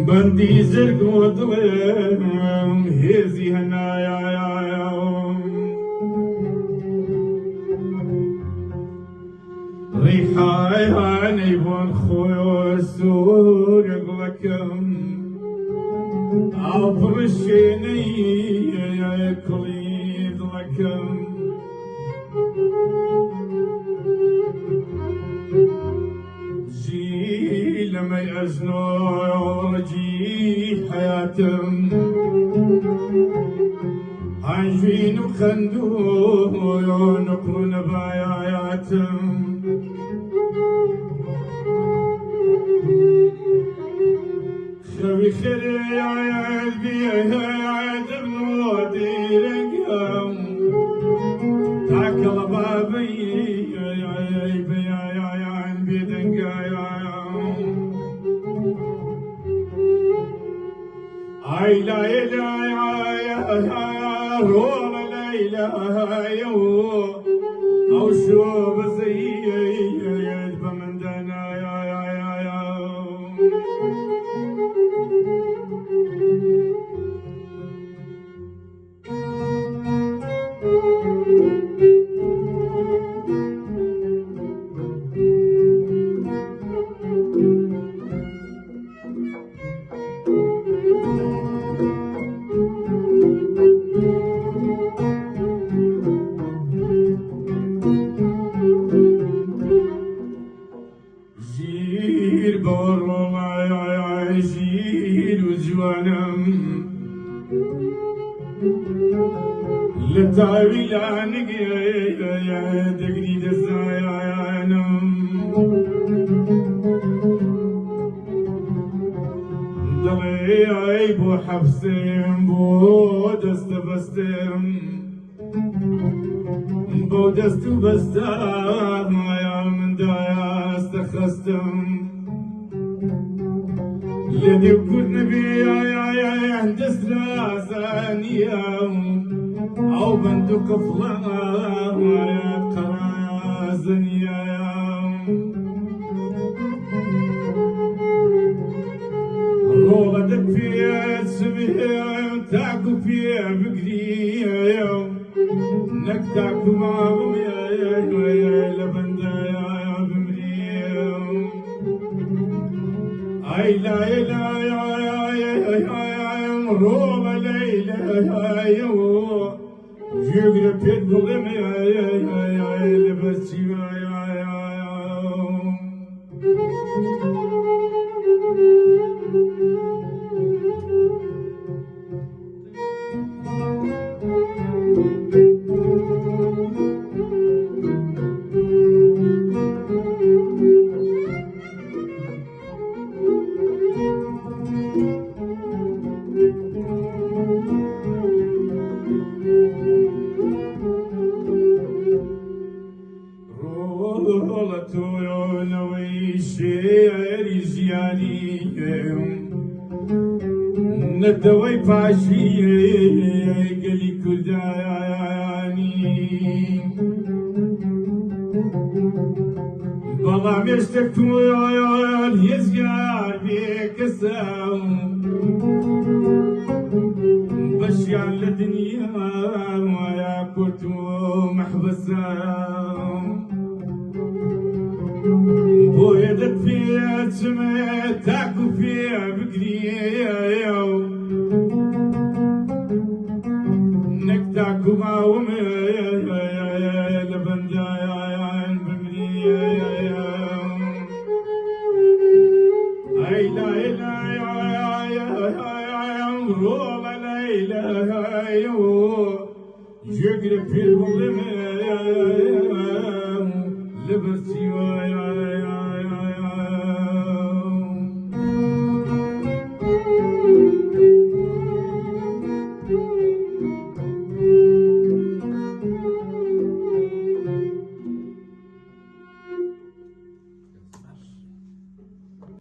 بندي زرق وضوم هزي هنايا ريحاني بون خويا سورق لكم أبرشيني كليد لكم جي لما يأزنو جي حياتم عايشين وخندو نكون باياتم خوي خيري يا قلبي يا دبلو ديرقم تاكل بابي يا بدنقا اي لا يا روم ليلى او شو بزي بمن دنا يا جيل بورما جيل وجوانم للتعبي لعنك يا تقريد الزايانم ضلي عيب وحبسم بودست بستم بودست بستم يا من دايا استخستم الذي كنا بيا هندس ثانية أو بندق فلان يا قرايا زنيا رولدك فيها سبيا تاكو فيها بقرية نكتاكو معهم يا لبندا اي لا يا روما ليلى يا جيغرا بيدلم يا لبسي يا ندوي باشي قلي كرداني بابا مشتكتو يا الهزيان بكسام بشيان للدنيا ويا كنتو محبسام بويدك فيها سمع تاكو فيها بقرية نكتاكو معهم يا لبنجايا